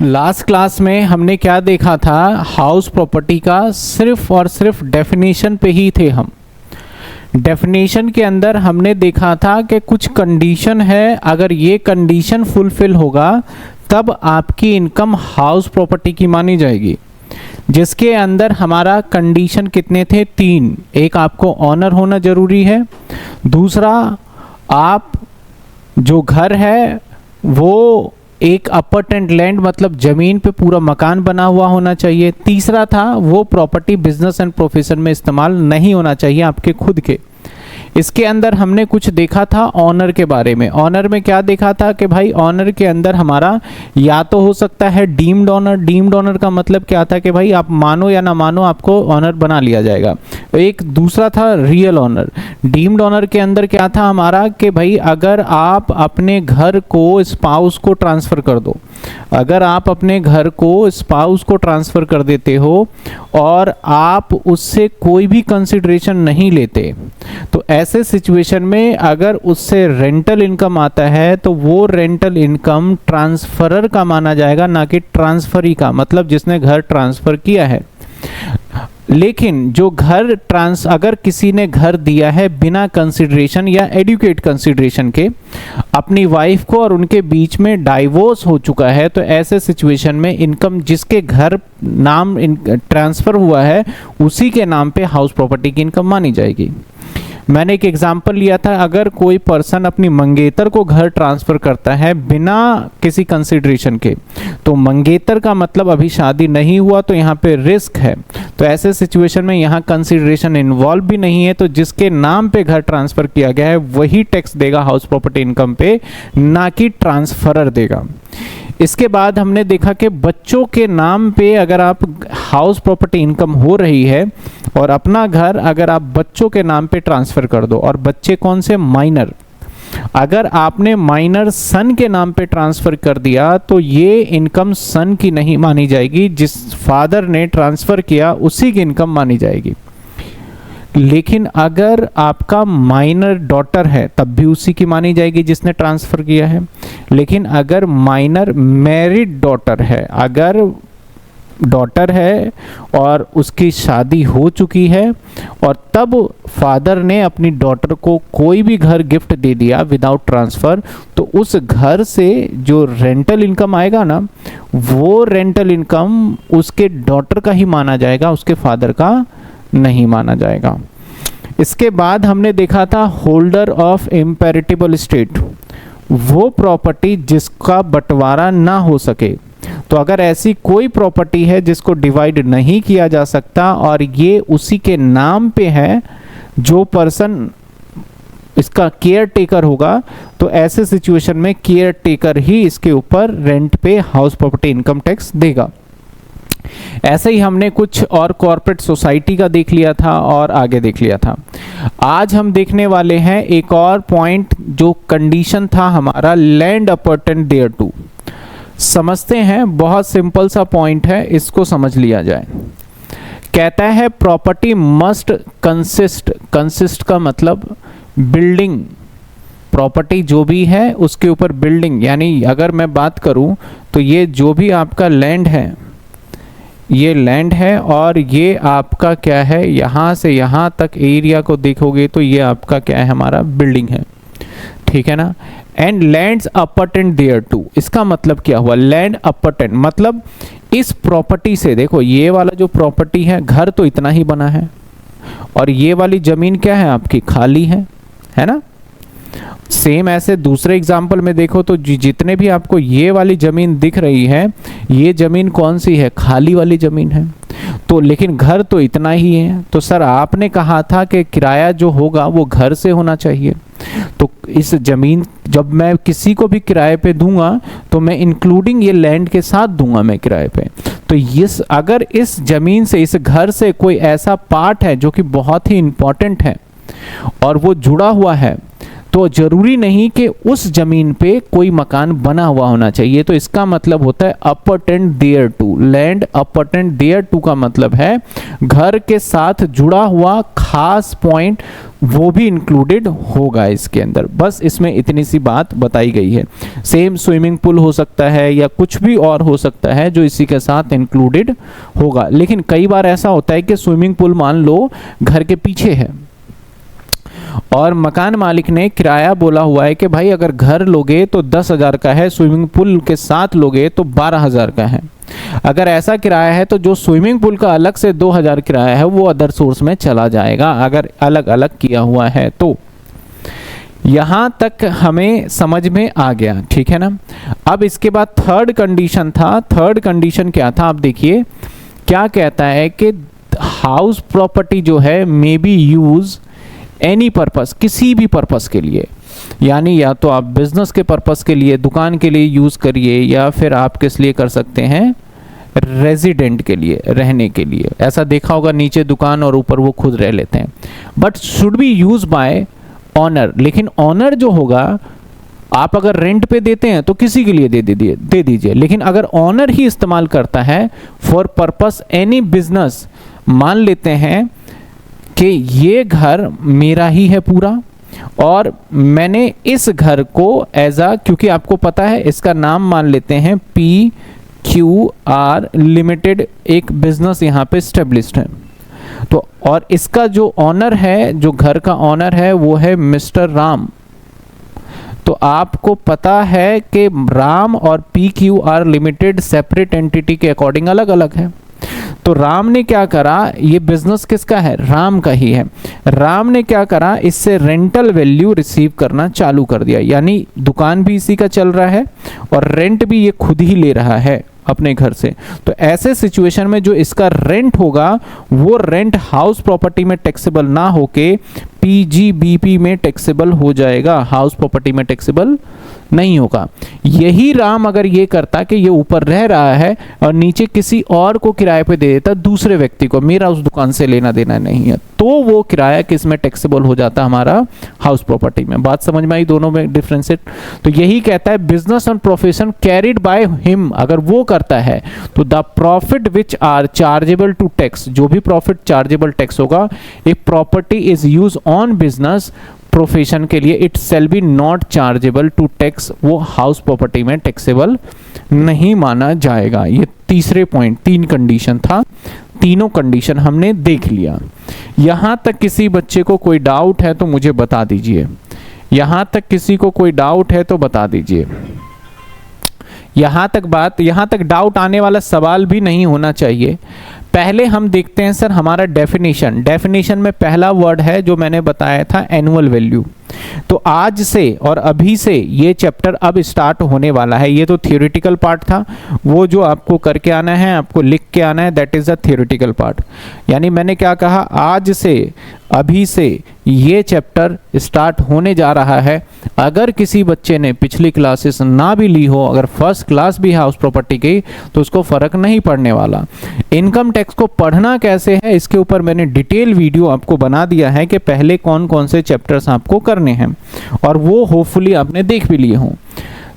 Last class में हमने क्या देखा था, हाउस प्रॉपर्टी का सिर्फ और सिर्फ डेफिनेशन पे ही थे हम। डेफिनेशन के अंदर हमने देखा था कि कुछ कंडीशन है, अगर ये कंडीशन फुलफिल होगा तब आपकी इनकम हाउस प्रॉपर्टी की मानी जाएगी। जिसके अंदर हमारा कंडीशन कितने थे, 3। एक, आपको ऑनर होना जरूरी है। दूसरा, आप जो घर है वो एक अपार्टमेंट लैंड मतलब जमीन पे पूरा मकान बना हुआ होना चाहिए। तीसरा था, वो प्रॉपर्टी बिजनेस एंड प्रोफेशन में इस्तेमाल नहीं होना चाहिए आपके खुद के। इसके अंदर हमने कुछ देखा था ऑनर के बारे में। ऑनर में क्या देखा था कि भाई ऑनर के अंदर हमारा या तो हो सकता है डीम्ड ऑनर। डीम्ड ऑनर का मतलब क्या था कि भाई आप मानो या ना मानो आपको ऑनर बना लिया जाएगा। एक दूसरा था रियल ऑनर। डीम्ड ऑनर के अंदर क्या था हमारा कि भाई अगर आप अपने घर को स्पाउस को ट्रांसफ़र कर दो, अगर आप अपने घर को स्पाउस को ट्रांसफ़र कर देते हो और आप उससे कोई भी कंसिडरेशन नहीं लेते, तो ऐसे सिचुएशन में अगर उससे रेंटल इनकम आता है तो वो रेंटल इनकम ट्रांसफरर का माना जाएगा, ना कि ट्रांसफरी का, मतलब जिसने घर ट्रांसफ़र किया है। लेकिन जो घर अगर किसी ने घर दिया है बिना कंसिडरेशन या एडुकेट कंसिडरेशन के, अपनी वाइफ को और उनके बीच में डाइवोर्स हो चुका है, तो ऐसे सिचुएशन में इनकम जिसके घर नाम ट्रांसफ़र हुआ है उसी के नाम पे हाउस प्रॉपर्टी की इनकम मानी जाएगी। मैंने एक एग्जांपल लिया था, अगर कोई पर्सन अपनी मंगेतर को घर ट्रांसफ़र करता है बिना किसी कंसिडरेशन के, तो मंगेतर का मतलब अभी शादी नहीं हुआ, तो यहाँ पे रिस्क है। तो ऐसे सिचुएशन में यहाँ कंसिडरेशन इन्वॉल्व भी नहीं है, तो जिसके नाम पे घर ट्रांसफ़र किया गया है वही टैक्स देगा हाउस प्रॉपर्टी इनकम पे, ना कि ट्रांसफरर देगा। इसके बाद हमने देखा कि बच्चों के नाम पे अगर आप हाउस प्रॉपर्टी इनकम हो रही है और अपना घर अगर आप बच्चों के नाम पे ट्रांसफ़र कर दो, और बच्चे कौन से, माइनर, अगर आपने माइनर सन के नाम पे ट्रांसफ़र कर दिया तो ये इनकम सन की नहीं मानी जाएगी, जिस फादर ने ट्रांसफ़र किया उसी की इनकम मानी जाएगी। लेकिन अगर आपका माइनर डॉटर है तब भी उसी की मानी जाएगी जिसने ट्रांसफ़र किया है। लेकिन अगर माइनर मैरिड डॉटर है, अगर डॉटर है और उसकी शादी हो चुकी है और तब फादर ने अपनी डॉटर को कोई भी घर गिफ्ट दे दिया विदाउट ट्रांसफ़र, तो उस घर से जो रेंटल इनकम आएगा ना, वो रेंटल इनकम उसके डॉटर का ही माना जाएगा, उसके फादर का नहीं माना जाएगा। इसके बाद हमने देखा था होल्डर ऑफ इम्पेरिटेबल एस्टेट, वो प्रॉपर्टी जिसका बंटवारा ना हो सके। तो अगर ऐसी कोई प्रॉपर्टी है जिसको डिवाइड नहीं किया जा सकता और ये उसी के नाम पे है, जो पर्सन इसका केयर टेकर होगा, तो ऐसे सिचुएशन में केयर टेकर ही इसके ऊपर रेंट पे हाउस प्रॉपर्टी इनकम टैक्स देगा। ऐसे ही हमने कुछ और कॉर्पोरेट सोसाइटी का देख लिया था और आगे देख लिया था। आज हम देखने वाले हैं एक और पॉइंट, जो कंडीशन था हमारा लैंड अपार्टमेंट देयर टू। समझते हैं, बहुत सिंपल सा पॉइंट है, इसको समझ लिया जाए। कहता है प्रॉपर्टी मस्ट कंसिस्ट का मतलब बिल्डिंग, प्रॉपर्टी जो भी है उसके ऊपर बिल्डिंग, यानी अगर मैं बात करूं तो ये जो भी आपका लैंड है, ये लैंड है और ये आपका क्या है, यहाँ से यहाँ तक एरिया को देखोगे तो ये आपका क्या है, हमारा बिल्डिंग है, ठीक है ना। एंड लैंड्स अपार्टेंट देयर टू, इसका मतलब क्या हुआ, लैंड अपार्टेंट मतलब इस प्रॉपर्टी से, देखो ये वाला जो प्रॉपर्टी है, घर तो इतना ही बना है और ये वाली ज़मीन क्या है आपकी, खाली है ना। सेम ऐसे दूसरे एग्जाम्पल में देखो तो जितने भी आपको ये वाली ज़मीन दिख रही है, ये ज़मीन कौन सी है, खाली वाली ज़मीन है। तो लेकिन घर तो इतना ही है, तो सर आपने कहा था कि किराया जो होगा वो घर से होना चाहिए। तो इस ज़मीन जब मैं किसी को भी किराए पे दूंगा तो मैं इंक्लूडिंग ये लैंड के साथ दूंगा मैं किराए पे। तो इस अगर इस ज़मीन से, इस घर से कोई ऐसा पार्ट है जो कि बहुत ही इम्पॉर्टेंट है और वो जुड़ा हुआ है, तो जरूरी नहीं कि उस जमीन पे कोई मकान बना हुआ होना चाहिए। तो इसका मतलब होता है appurtenant thereto, land appurtenant thereto का मतलब है घर के साथ जुड़ा हुआ खास पॉइंट वो भी इंक्लूडेड होगा इसके अंदर। बस इसमें इतनी सी बात बताई गई है। सेम स्विमिंग पूल हो सकता है या कुछ भी और हो सकता है जो इसी के साथ इंक्लूडेड होगा। लेकिन कई बार ऐसा होता है कि स्विमिंग पूल मान लो घर के पीछे है और मकान मालिक ने किराया बोला हुआ है कि भाई अगर घर लोगे तो 10,000 का है, स्विमिंग पूल के साथ लोगे तो 12,000 का है। अगर ऐसा किराया है तो जो स्विमिंग पूल का अलग से 2,000 किराया है वो अदर सोर्स में चला जाएगा, अगर अलग अलग किया हुआ है तो। यहां तक हमें समझ में आ गया, ठीक है ना। अब इसके बाद थर्ड कंडीशन था। थर्ड कंडीशन क्या था, आप देखिए क्या कहता है कि हाउस प्रॉपर्टी जो है may be use any purpose, किसी भी पर्पस के लिए, यानी या तो आप बिजनेस के पर्पस के लिए, दुकान के लिए यूज करिए, या फिर आप किस लिए कर सकते हैं, रेजिडेंट के लिए, रहने के लिए। ऐसा देखा होगा नीचे दुकान और ऊपर वो खुद रह लेते हैं। But should be use by honour, लेकिन ऑनर जो होगा, आप अगर रेंट पे देते हैं तो किसी के लिए दे दीजिए, लेकिन अगर ऑनर ही इस्तेमाल करता है फॉर पर्पस एनी बिजनेस, मान लेते हैं कि ये घर मेरा ही है पूरा और मैंने इस घर को एज अ, क्योंकि आपको पता है इसका नाम मान लेते हैं PQR लिमिटेड, एक बिजनेस यहाँ पे स्टेब्लिश्ड है। तो और इसका जो ऑनर है, जो घर का ऑनर है वो है मिस्टर राम। तो आपको पता है कि राम और PQR लिमिटेड सेपरेट एंटिटी के अकॉर्डिंग अलग अलग है। तो राम ने क्या करा, ये बिजनेस किसका है, राम का ही है। राम ने क्या करा, इससे रेंटल वैल्यू रिसीव करना चालू कर दिया, यानी दुकान भी इसी का चल रहा है और रेंट भी ये खुद ही ले रहा है अपने घर से। तो ऐसे सिचुएशन में जो इसका रेंट होगा वो रेंट हाउस प्रॉपर्टी में टैक्सेबल ना होके PGBP में टैक्सेबल हो जाएगा, हाउस प्रॉपर्टी में टैक्सेबल नहीं होगा। यही राम अगर ये करता कि ये ऊपर रह रहा है और नीचे किसी और को किराए पे दे देता, दूसरे व्यक्ति को, मेरा उस दुकान से लेना देना नहीं है, तो वो किराया किस में टैक्सेबल हो जाता, हमारा हाउस प्रॉपर्टी में। बात समझ में आई, दोनों में डिफरेंशिएट। तो यही कहता है business and profession carried by him, अगर वो करता है तो the profit which are chargeable to tax, जो भी प्रॉफिट चार्जेबल टैक्स होगा, if property is use on business profession के लिए, it shall be not chargeable to tax, वो हाउस प्रॉपर्टी में टैक्सेबल नहीं माना जाएगा। ये तीसरे पॉइंट, 3 कंडीशन था, तीनों कंडीशन हमने देख लिया। यहां तक किसी बच्चे को कोई डाउट है तो मुझे बता दीजिए, यहां तक किसी को कोई डाउट है तो बता दीजिए। यहां तक डाउट आने वाला सवाल भी नहीं होना चाहिए। पहले हम देखते हैं सर हमारा डेफिनेशन में पहला वर्ड है जो मैंने बताया था, एनुअल वैल्यू। तो आज से और अभी से ये चैप्टर अब स्टार्ट होने वाला है। ये तो थियोरेटिकल पार्ट था, वो जो आपको करके आना है, आपको लिख के आना है, that is a theoretical part. यानी मैंने क्या कहा, आज से अभी से ये चैप्टर स्टार्ट होने जा रहा है। अगर किसी बच्चे ने पिछली क्लासेस ना भी ली हो, अगर फर्स्ट क्लास भी है हाउस प्रॉपर्टी की, तो उसको फर्क नहीं पड़ने वाला। इनकम टैक्स को पढ़ना कैसे है, इसके ऊपर मैंने डिटेल वीडियो आपको बना दिया है कि पहले कौन कौन से चैप्टर्स आपको करने हैं, और वो होपफुली आपने देख भी लिए हों।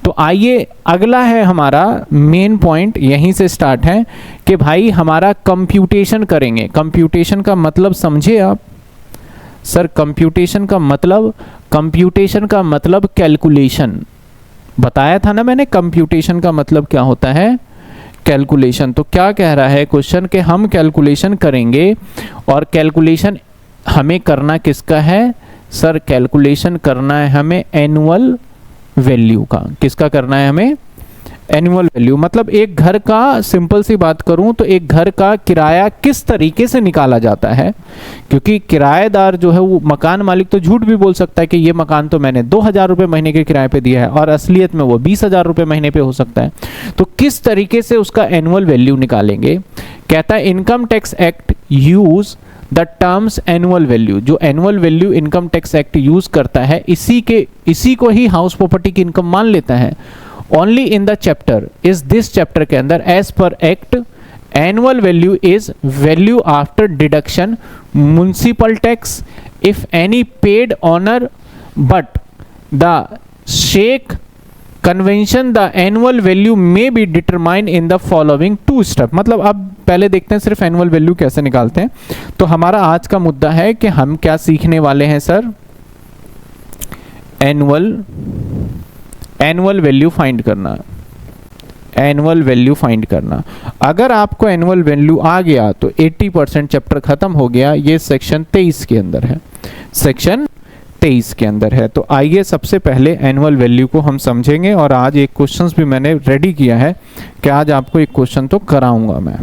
तो आइए अगला है हमारा मेन पॉइंट, यहीं से स्टार्ट है कि भाई हमारा कंप्यूटेशन करेंगे। कंप्यूटेशन का मतलब समझे आप सर? कंप्यूटेशन का मतलब कैलकुलेशन। बताया था ना मैंने, कंप्यूटेशन का मतलब क्या होता है, कैलकुलेशन। तो क्या कह रहा है क्वेश्चन कि हम कैलकुलेशन करेंगे, और कैलकुलेशन हमें करना किसका है सर? कैलकुलेशन करना है हमें एनुअल वैल्यू का। किसका करना है हमें? Annual value. मतलब एक घर का, सिंपल सी बात करूं तो एक घर का किराया किस तरीके से निकाला जाता है, क्योंकि किराएदार जो है वो, मकान मालिक तो झूठ भी बोल सकता है कि ये मकान तो मैंने 2,000 रुपये महीने के किराए पे दिया है, और असलियत में वो 20,000 रुपये महीने पे हो सकता है। तो किस तरीके से उसका एनुअल वैल्यू निकालेंगे? कहता है income tax act use the terms annual value. जो annual value income tax act use करता है, इसी को ही हाउस प्रॉपर्टी की इनकम मान लेता है। ओनली इन द चैप्टर, इस दिस चैप्टर के अंदर, as per act annual value is value after deduction municipal tax if any paid owner, but the shake convention the annual value में be determine in the following 2 step. मतलब अब पहले देखते हैं सिर्फ एनुअल वैल्यू कैसे निकालते हैं। तो हमारा आज का मुद्दा है कि हम क्या सीखने वाले हैं सर, एनुअल वैल्यू फाइंड करना, एनुअल वैल्यू फाइंड करना। अगर आपको एनुअल वैल्यू आ गया तो 80% चैप्टर खत्म हो गया। ये सेक्शन 23 के अंदर है, सेक्शन 23 के अंदर है। तो आइए सबसे पहले एनुअल वैल्यू को हम समझेंगे। और आज एक क्वेश्चंस भी मैंने रेडी किया है कि आज आपको एक क्वेश्चन तो कराऊंगा मैं।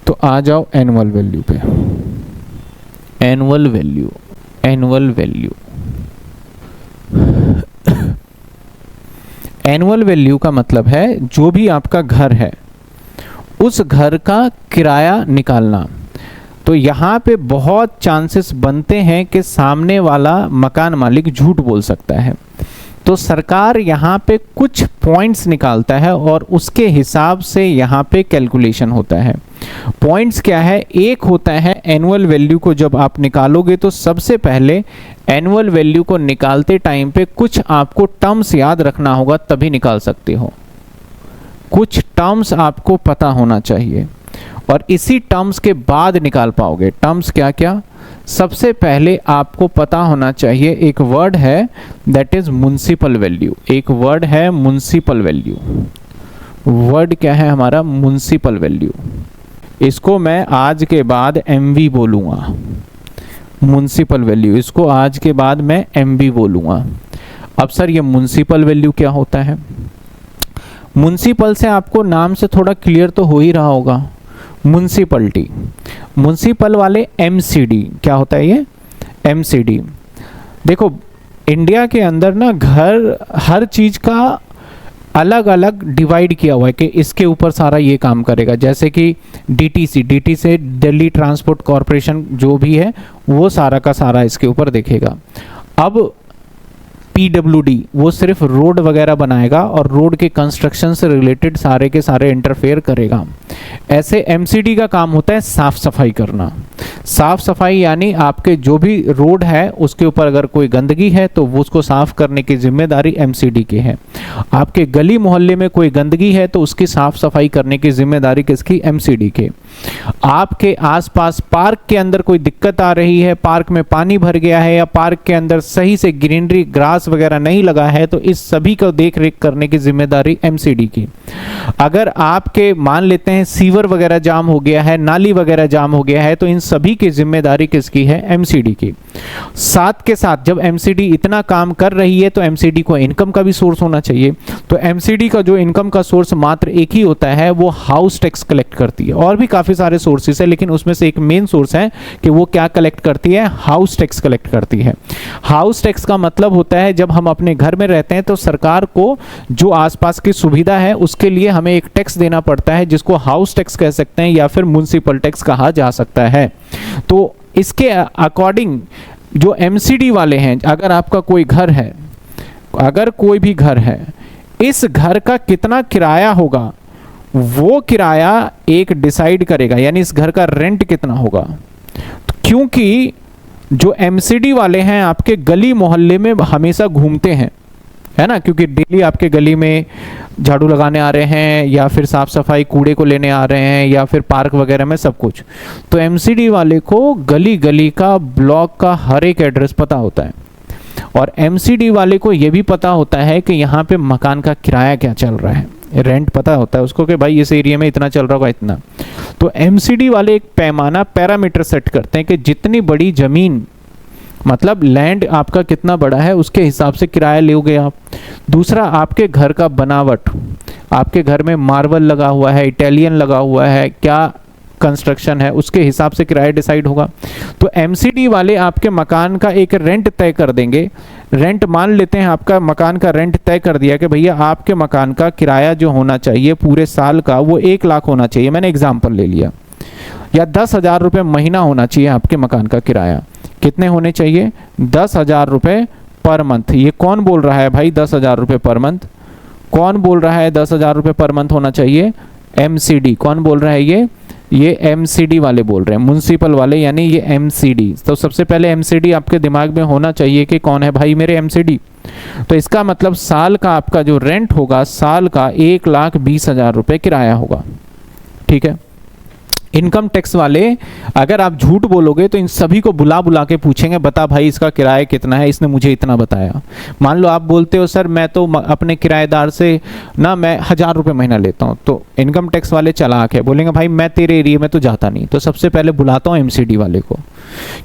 तो आ जाओ एनुअल वैल्यू पे। Annual value, annual value, annual value का मतलब है जो भी आपका घर है उस घर का किराया निकालना। तो यहाँ पे बहुत चांसेस बनते हैं कि सामने वाला मकान मालिक झूठ बोल सकता है। तो सरकार यहाँ पे कुछ पॉइंट्स निकालता है और उसके हिसाब से यहाँ पे कैलकुलेशन होता है। पॉइंट्स क्या है, एक होता है एनुअल वैल्यू को जब आप निकालोगे तो सबसे पहले एनुअल वैल्यू को निकालते टाइम पे कुछ आपको टर्म्स याद रखना होगा, तभी निकाल सकते हो। कुछ टर्म्स आपको पता होना चाहिए और इसी टर्म्स के बाद निकाल पाओगे। टर्म्स क्या क्या, सबसे पहले आपको पता होना चाहिए एक वर्ड है दैट इज म्युनिसिपल वैल्यू। एक वर्ड है म्युनिसिपल वैल्यू। वर्ड क्या है हमारा, म्युनिसिपल वैल्यू। इसको मैं आज के बाद एमवी बोलूँगा, म्युनिसिपल वैल्यू। इसको आज के बाद मैं एमवी बोलूँगा। अब सर ये म्युनिसिपल वैल्यू क्या होता है? म्युनिसिपल से आपको नाम से थोड़ा क्लियर तो हो ही रहा होगा, म्युनिसिपलिटी। म्युनिसिपल वाले एमसीडी, क्या होता है ये, एमसीडी। देखो इंडिया के अंदर ना घर हर चीज़ का अलग अलग डिवाइड किया हुआ है कि इसके ऊपर सारा ये काम करेगा। जैसे कि डीटीसी, डी से दिल्ली ट्रांसपोर्ट कॉरपोरेशन जो भी है वो सारा का सारा इसके ऊपर देखेगा। अब PWD वो सिर्फ रोड वगैरह बनाएगा और रोड के कंस्ट्रक्शन से रिलेटेड सारे के सारे इंटरफेयर करेगा। ऐसे MCD का काम होता है साफ सफाई करना। साफ सफाई यानी आपके जो भी रोड है उसके ऊपर अगर कोई गंदगी है तो वो उसको साफ करने की जिम्मेदारी MCD की है। आपके गली मोहल्ले में कोई गंदगी है तो उसकी साफ सफाई करने की जिम्मेदारी किसकी, MCD के। आपके आसपास पार्क के अंदर कोई दिक्कत आ रही है, पार्क में पानी भर गया है या पार्क के अंदर सही से ग्रीनरी ग्रास वगैरह नहीं लगा है, तो इस सभी को देख रेख करने की जिम्मेदारी MCD की। अगर आपके मान लेते हैं सीवर वगैरह जाम हो गया है, नाली वगैरह जाम हो गया है, तो इन सभी की जिम्मेदारी किसकी है, MCD की। साथ के साथ जब MCD इतना काम कर रही है तो MCD को इनकम का भी सोर्स होना चाहिए। तो MCD का जो इनकम का सोर्स मात्र एक ही होता है, वो हाउस टैक्स कलेक्ट करती है। और भी काफी सारे सोर्सेस है लेकिन उसमें से एक मेन सोर्स है कि वो क्या कलेक्ट करती है, हाउस टैक्स कलेक्ट करती है। हाउस टैक्स का मतलब होता है जब हम अपने घर में रहते हैं तो सरकार को जो आसपास की सुविधा है उसके लिए हमें एक टैक्स देना पड़ता है, जिसको हाउस टैक्स कह सकते हैं या फिर म्युनिसिपल टैक्स कहा जा सकता है। तो इसके अकॉर्डिंग जो MCD वाले हैं, अगर आपका कोई घर है, अगर कोई भी घर है, इस घर का कितना किराया होगा वो किराया एक डिसाइड करेगा, यानी इस घर का रेंट कितना होगा। तो क्योंकि जो MCD वाले हैं आपके गली मोहल्ले में हमेशा घूमते हैं, है ना, क्योंकि डेली आपके गली में झाड़ू लगाने आ रहे हैं या फिर साफ सफाई कूड़े को लेने आ रहे हैं या फिर पार्क वगैरह में सब कुछ। तो MCD वाले को गली गली का, ब्लॉक का हर एक एड्रेस पता होता है और MCD वाले को ये भी पता होता है कि यहाँ पे मकान का किराया क्या चल रहा है, रेंट पता होता है उसको कि भाई इस एरिया में इतना चल रहा होगा, इतना। तो MCD वाले एक पैमाना, पैरामीटर सेट करते हैं कि जितनी बड़ी जमीन, मतलब लैंड आपका कितना बड़ा है उसके हिसाब से किराया लोगे आप। दूसरा, आपके घर का बनावट, आपके घर में मार्बल लगा हुआ है, इटालियन लगा हुआ है, क्या कंस्ट्रक्शन है, उसके हिसाब से किराया डिसाइड होगा। तो MCD वाले आपके मकान का एक रेंट तय कर देंगे। रेंट मान लेते हैं आपका मकान का रेंट तय कर दिया कि भैया आपके मकान का किराया जो होना चाहिए पूरे साल का वो 1 लाख होना चाहिए, मैंने एग्जाम्पल ले लिया, या 10,000 रुपये महीना होना चाहिए आपके मकान का किराया। कितने होने चाहिए, 10,000 रुपये पर मंथ। ये कौन बोल रहा है भाई 10,000 रुपये पर मंथ? कौन बोल रहा है 10,000 रुपये पर मंथ होना चाहिए? MCD कौन बोल रहा है? ये MCD वाले बोल रहे हैं, म्युनिसिपल वाले, यानी ये MCD। तो सबसे पहले MCD आपके दिमाग में होना चाहिए कि कौन है भाई मेरे MCD। तो इसका मतलब साल का आपका जो रेंट होगा, साल का 1,20,000 रुपये किराया होगा, ठीक है। इनकम टैक्स वाले अगर आप झूठ बोलोगे तो इन सभी को बुला बुला के पूछेंगे, बता भाई इसका किराया कितना है, इसने मुझे इतना बताया। मान लो आप बोलते हो सर मैं तो अपने किराएदार से ना मैं 1,000 रुपये महीना लेता हूँ, तो इनकम टैक्स वाले चालाक है, बोलेंगे भाई मैं तेरे एरिया में तो जाता नहीं, तो सबसे पहले बुलाता हूँ MCD वाले को,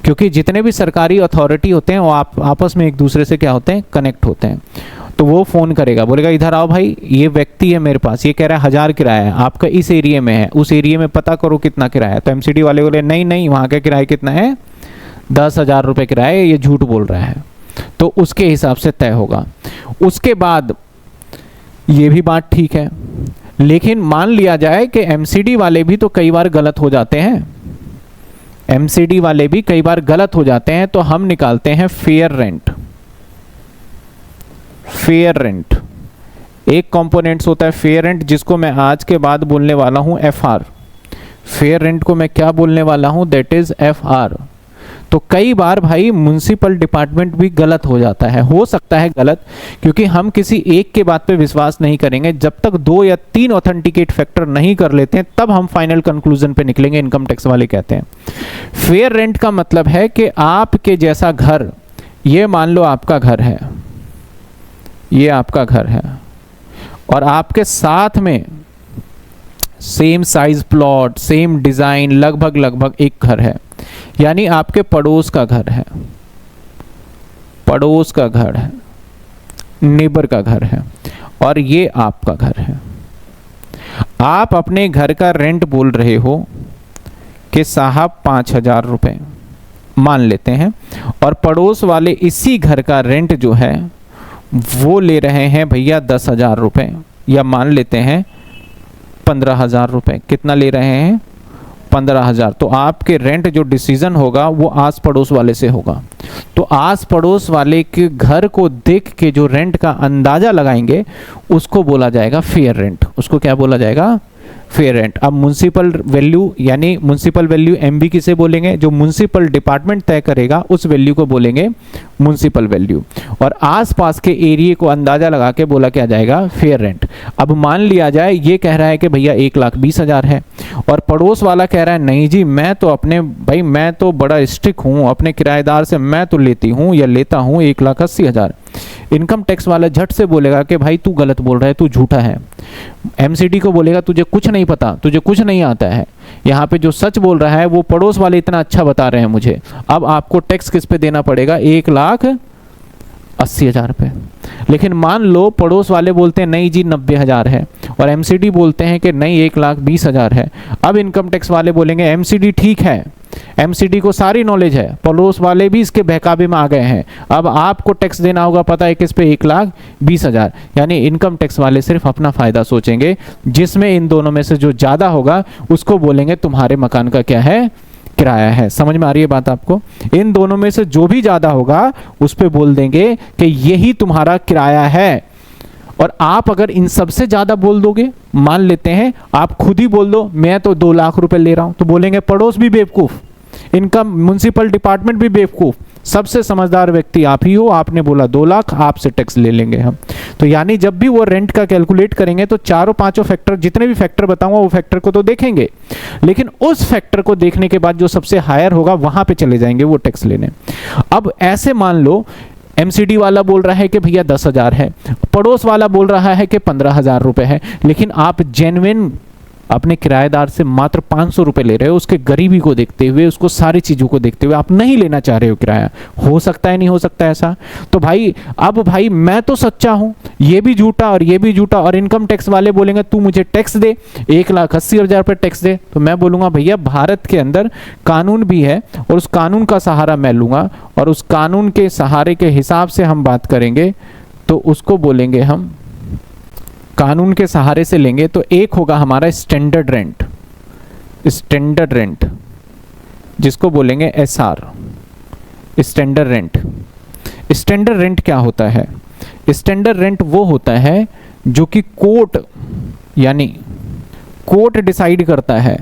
क्योंकि जितने भी सरकारी अथॉरिटी होते हैं वो आपस में एक दूसरे से क्या होते हैं, कनेक्ट होते हैं। तो वो फ़ोन करेगा, बोलेगा इधर आओ भाई, ये व्यक्ति है मेरे पास, ये कह रहा है 1,000 किराया है, आपका इस एरिया में है, उस एरिया में पता करो कितना किराया है। तो MCD वाले बोले नहीं नहीं, वहाँ का किराया कितना है, 10,000 रुपये किराया है, ये झूठ बोल रहा है। तो उसके हिसाब से तय होगा। उसके बाद ये भी बात ठीक है, लेकिन मान लिया जाए कि MCD वाले भी तो कई बार गलत हो जाते हैं, MCD वाले भी कई बार गलत हो जाते हैं, तो हम निकालते हैं फेयर रेंट। फेयर रेंट एक कंपोनेंट्स होता है फेयर रेंट, जिसको मैं आज के बाद बोलने वाला हूं FR। फेयर रेंट को मैं क्या बोलने वाला हूं, दैट इज FR। तो कई बार भाई म्युनिसिपल डिपार्टमेंट भी गलत हो जाता है, हो सकता है गलत, क्योंकि हम किसी एक के बात पे विश्वास नहीं करेंगे, जब तक 2 या 3 ऑथेंटिकेट फैक्टर नहीं कर लेते हैं तब हम फाइनल कंक्लूजन पे निकलेंगे, इनकम टैक्स वाले कहते हैं। फेयर रेंट का मतलब है कि आपके जैसा घर, ये मान लो आपका घर है, ये आपका घर है, और आपके साथ में same size plot, same design, लगभग एक घर है, यानी आपके पड़ोस का घर है, पड़ोस का घर है, नेबर का घर है, और ये आपका घर है। आप अपने घर का रेंट बोल रहे हो कि साहब 5,000 रुपये मान लेते हैं, और पड़ोस वाले इसी घर का रेंट जो है वो ले रहे हैं भैया 10,000 रुपये, या मान लेते हैं 15,000 रुपये। कितना ले रहे हैं? 15,000। तो आपके रेंट जो डिसीजन होगा वो आस पड़ोस वाले से होगा। तो आस पड़ोस वाले के घर को देख के जो रेंट का अंदाजा लगाएंगे उसको बोला जाएगा फेयर रेंट। उसको क्या बोला जाएगा? Fair rent. अब म्युनिसिपल वैल्यू, यानी म्युनिसिपल वैल्यू MB किसे बोलेंगे? जो म्युनिसिपल डिपार्टमेंट तय करेगा उस वैल्यू को बोलेंगे म्युनिसिपल वैल्यू, और आसपास के एरिया को अंदाजा लगा के बोला क्या जाएगा? Fair rent. अब मान लिया जाए ये कह रहा है कि भैया 1,20,000 है, और पड़ोस वाला कह रहा है नहीं जी मैं तो अपने भाई मैं तो बड़ा स्ट्रिक्ट हूँ, अपने किराएदार से मैं तो लेती हूँ या लेता हूँ 1,80,000। इनकम टैक्स वाला झट से बोलेगा कि भाई तू गलत बोल रहा है, तू झूठा है। MCD को बोलेगा तुझे कुछ नहीं पता, तुझे कुछ नहीं आता है, यहाँ पे जो सच बोल रहा है वो पड़ोस वाले इतना अच्छा बता रहे हैं मुझे। अब आपको टैक्स किस पे देना पड़ेगा? 1,80,000 रुपये। लेकिन मान लो पड़ोस वाले बोलते हैं नहीं जी 90,000 है, और MCD बोलते हैं कि नहीं 1,20,000 है। अब इनकम टैक्स वाले बोलेंगे MCD ठीक है, MCD को सारी नॉलेज है, पड़ोस वाले भी इसके बहकावे में आ गए हैं, अब आपको टैक्स देना होगा पता है किस पे? 1,20,000। यानी इनकम टैक्स वाले सिर्फ अपना फायदा सोचेंगे, जिसमें इन दोनों में से जो ज्यादा होगा उसको बोलेंगे तुम्हारे मकान का क्या है? किराया है। समझ में आ रही है बात आपको? इन दोनों में से जो भी ज्यादा होगा उस पे बोल देंगे कि यही तुम्हारा किराया है। और आप अगर इन सबसे ज्यादा बोल दोगे, मान लेते हैं आप खुद ही बोल दो मैं तो 2 लाख रुपए ले रहा हूं, तो बोलेंगे पड़ोस भी बेवकूफ, इनकम म्युनिसिपल डिपार्टमेंट भी बेवकूफ, सबसे समझदार व्यक्ति आप ही हो, आपने बोला 2 लाख, आपसे टैक्स ले लेंगे हम। तो यानी जब भी वो रेंट का कैलकुलेट करेंगे तो चारों पांचों फैक्टर, जितने भी फैक्टर बताऊंगा वो फैक्टर को तो देखेंगे, लेकिन उस फैक्टर को देखने के बाद जो सबसे हायर होगा वहां पे चले जाएंगे वो टैक्स लेने। अब ऐसे मान लो MCD वाला बोल रहा है कि भैया 10,000 है, पड़ोस वाला बोल रहा है कि 15,000 रुपए है, लेकिन आप जेन्युइन अपने किराएदार से मात्र 500 रुपए ले रहे हो, उसके गरीबी को देखते हुए, उसको सारी चीजों को देखते हुए आप नहीं लेना चाह रहे हो किराया। हो सकता है नहीं हो सकता ऐसा? तो भाई अब भाई मैं तो सच्चा हूं, ये भी झूठा और ये भी झूठा, और इनकम टैक्स वाले बोलेंगे तू मुझे टैक्स दे, 1,80,000 रुपये टैक्स दे, तो मैं बोलूंगा भैया भारत के अंदर कानून भी है और उस कानून का सहारा मैं लूंगा, और उस कानून के सहारे के हिसाब से हम बात करेंगे तो उसको बोलेंगे हम कानून के सहारे से लेंगे। तो एक होगा हमारा स्टैंडर्ड रेंट, स्टैंडर्ड रेंट जिसको बोलेंगे SR, standard rent. Standard rent क्या होता है? स्टैंडर्ड रेंट वो होता है जो कि कोर्ट, यानी कोर्ट डिसाइड करता है,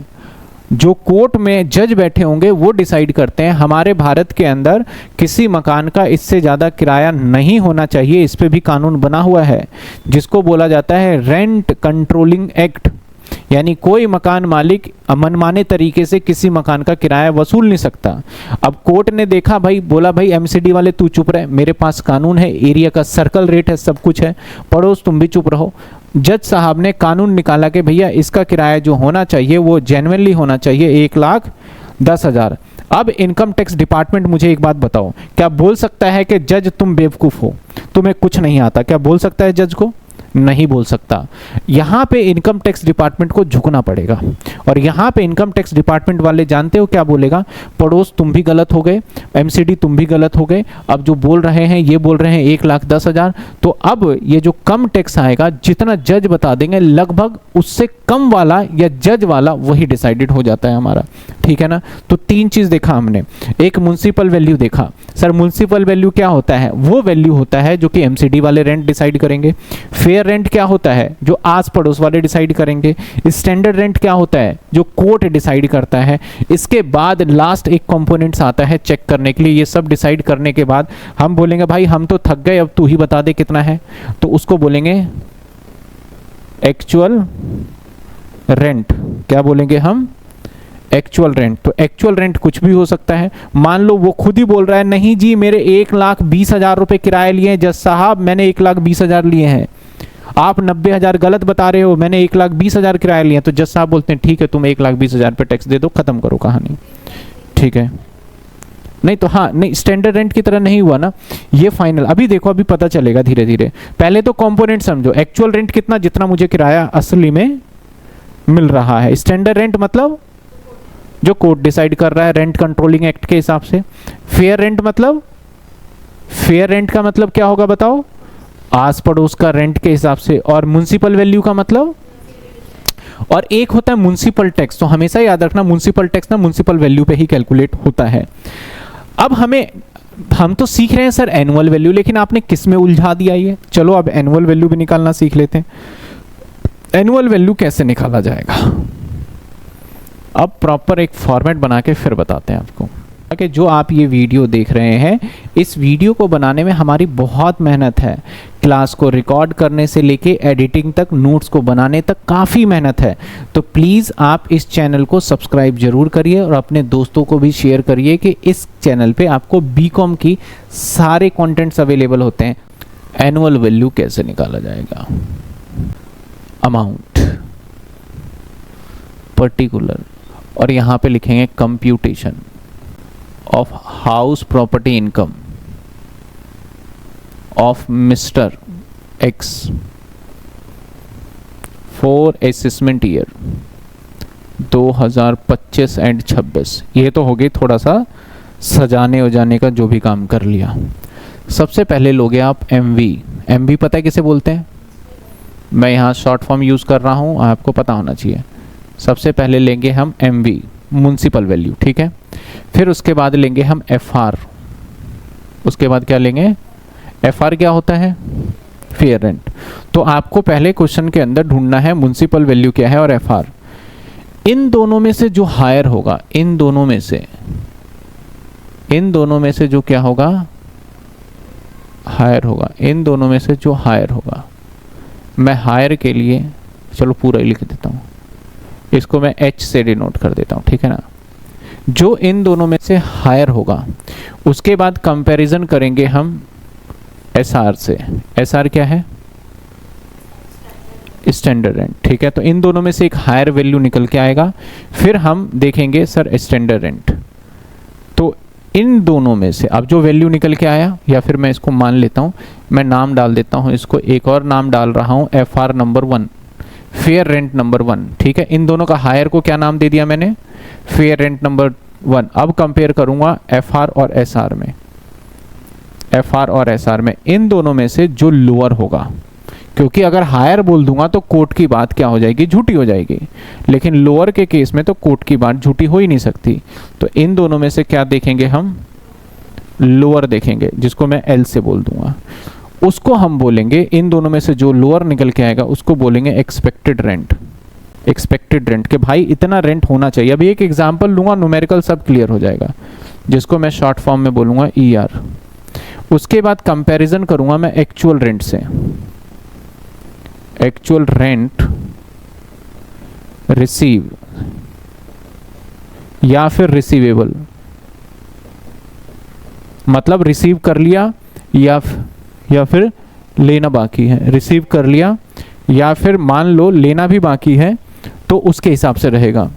जो कोर्ट में जज बैठे होंगे वो डिसाइड करते हैं। हमारे भारत के अंदर किसी मकान का इससे ज़्यादा किराया नहीं होना चाहिए, इस पे भी कानून बना हुआ है जिसको बोला जाता है रेंट कंट्रोलिंग एक्ट। यानी कोई मकान मालिक मनमाने तरीके से किसी मकान का किराया वसूल नहीं सकता। अब कोर्ट ने देखा भाई, बोला भाई एमसीडी वाले तू चुप रहे, मेरे पास कानून है, एरिया का सर्कल रेट है, सब कुछ है, पड़ोस तुम भी चुप रहो। जज साहब ने कानून निकाला कि भैया इसका किराया जो होना चाहिए वो जेन्युइनली होना चाहिए 1,10,000। अब इनकम टैक्स डिपार्टमेंट मुझे एक बात बताओ, क्या बोल सकता है कि जज तुम बेवकूफ़ हो, तुम्हें कुछ नहीं आता? क्या बोल सकता है जज को? नहीं बोल सकता। यहाँ पे इनकम टैक्स डिपार्टमेंट को झुकना पड़ेगा। और यहाँ पे इनकम टैक्स डिपार्टमेंट वाले जानते हो क्या बोलेगा? पड़ोस तुम भी गलत हो गए, एमसीडी तुम भी गलत हो गए, अब जो बोल रहे हैं ये बोल रहे हैं 1,10,000, तो अब ये जो कम टैक्स आएगा जितना जज बता देंगे लगभग उससे कम वाला या जज वाला वही डिसाइडेड हो जाता है हमारा। ठीक है ना? तो 3 चीज़ देखा हमने। एक म्युनिसिपल वैल्यू देखा। सर म्युनिसिपल वैल्यू क्या होता है? वो वैल्यू होता है जो कि एमसीडी वाले रेंट डिसाइड करेंगे। फेयर रेंट क्या होता है? जो आस पड़ोस वाले डिसाइड करेंगे। स्टैंडर्ड रेंट क्या होता है? जो कोर्ट डिसाइड करता है। इसके बाद लास्ट एक कंपोनेंट्स आता है चेक करने के लिए। ये सब डिसाइड करने के बाद हम बोलेंगे भाई हम तो थक गए, अब तू ही बता दे कितना है, तो उसको बोलेंगे एक्चुअल रेंट। क्या बोलेंगे हम? Actual rent. तो एक्चुअल रेंट कुछ भी हो सकता है। मान लो वो खुद ही बोल रहा है नहीं जी मेरे 1,20,000 रुपए किराए लिए हैं जज साहब, मैंने 1,20,000 लिए हैं, आप 90,000 गलत बता रहे हो, मैंने 1,20,000 किराए लिए हैं। तो जज साहब बोलते हैं ठीक है तुम 1,20,000 पे टैक्स दे दो, खत्म करो कहानी। ठीक है? नहीं तो हाँ, नहीं स्टैंडर्ड रेंट की तरह नहीं हुआ ना ये फाइनल। अभी देखो अभी पता चलेगा धीरे धीरे। पहले तो कंपोनेंट समझो। एक्चुअल रेंट कितना? जितना मुझे किराया असली में मिल रहा है। स्टैंडर्ड रेंट मतलब जो कोर्ट डिसाइड कर रहा है रेंट कंट्रोलिंग एक्ट के हिसाब से। फेयर रेंट मतलब, फेयर रेंट का मतलब क्या होगा बताओ? आस पड़ोस का रेंट के हिसाब से। और म्युनिसिपल वैल्यू का मतलब, और एक होता है म्युनिसिपल टैक्स। तो हमेशा याद रखना म्युनिसिपल टैक्स ना म्युनिसिपल वैल्यू पे ही कैलकुलेट होता है। अब हम तो सीख रहे हैं सर एनुअल वैल्यू, लेकिन आपने किस में उलझा दिया ये? चलो अब एनुअल वैल्यू भी निकालना सीख लेते हैं। एनुअल वैल्यू कैसे निकाला जाएगा? अब प्रॉपर एक फॉर्मेट बना के फिर बताते हैं आपको। कि जो आप ये वीडियो देख रहे हैं, इस वीडियो को बनाने में हमारी बहुत मेहनत है। क्लास को रिकॉर्ड करने से लेके एडिटिंग तक, नोट्स को बनाने तक काफ़ी मेहनत है। तो प्लीज़ आप इस चैनल को सब्सक्राइब जरूर करिए और अपने दोस्तों को भी शेयर करिए कि इस चैनल पे आपको बीकॉम की सारे कंटेंट्स अवेलेबल होते हैं। एनुअल वैल्यू कैसे निकाला जाएगा? अमाउंट, पर्टिकुलर, और यहाँ पे लिखेंगे computation of house property income of mister x for assessment year 2025 and 26। ये तो हो गई थोड़ा सा सजाने उजाने का जो भी काम कर लिया। सबसे पहले लोगे आप एमवी। एमवी पता है किसे बोलते हैं? मैं यहाँ शॉर्ट फॉर्म यूज़ कर रहा हूँ, आपको पता होना चाहिए। सबसे पहले लेंगे हम एमवी, म्युनिसिपल वैल्यू। ठीक है? फिर उसके बाद लेंगे हम एफआर। उसके बाद क्या लेंगे? एफआर क्या होता है? Fair rent. तो आपको पहले क्वेश्चन के अंदर ढूंढना है म्युनिसिपल वैल्यू क्या है और एफआर। इन दोनों में से जो हायर होगा, इन दोनों में से जो क्या होगा? हायर होगा। इन दोनों में से जो हायर होगा, मैं हायर के लिए चलो पूरा ही लिख देता हूँ, इसको मैं एच से डिनोट कर देता हूँ। ठीक है ना? जो इन दोनों में से हायर होगा, उसके बाद कंपैरिजन करेंगे हम एसआर से। एसआर क्या है? Standard rent. ठीक है? तो इन दोनों में से एक हायर वैल्यू निकल के आएगा। फिर हम देखेंगे सर स्टैंडर्ड रेंट। तो इन दोनों में से अब जो वैल्यू निकल के आया, या फिर मैं इसको मान लेता हूँ, मैं नाम डाल देता हूँ इसको, एक और नाम डाल रहा हूँ FR number 1, fair rent number 1। ठीक है? इन दोनों का हायर को क्या नाम दे दिया मैंने? Fair rent number 1। अब कंपेयर करूंगा एफआर और एसआर में। एफआर और एसआर में इन दोनों में से जो लोअर होगा, क्योंकि अगर हायर बोल दूंगा तो कोर्ट की बात क्या हो जाएगी? झूठी हो जाएगी। लेकिन लोअर के केस में तो कोर्ट की बात झूठी हो ही नहीं सकती। तो इन दोनों में से क्या देखेंगे हम? लोअर देखेंगे, जिसको मैं एल से बोल दूंगा। उसको हम बोलेंगे, इन दोनों में से जो लोअर निकल के आएगा उसको बोलेंगे एक्सपेक्टेड रेंट। एक्सपेक्टेड रेंट के भाई इतना रेंट होना चाहिए। अभी एक एग्जांपल लूंगा, न्यूमेरिकल सब क्लियर हो जाएगा, जिसको मैं शॉर्ट फॉर्म में बोलूंगा ER। उसके बाद कंपैरिजन करूंगा मैं एक्चुअल रेंट से, एक्चुअल रेंट रिसीव या फिर रिसीवेबल, मतलब रिसीव कर लिया या फिर लेना बाकी है, रिसीव कर लिया या फिर मान लो लेना भी बाकी है, तो उसके हिसाब से रहेगा,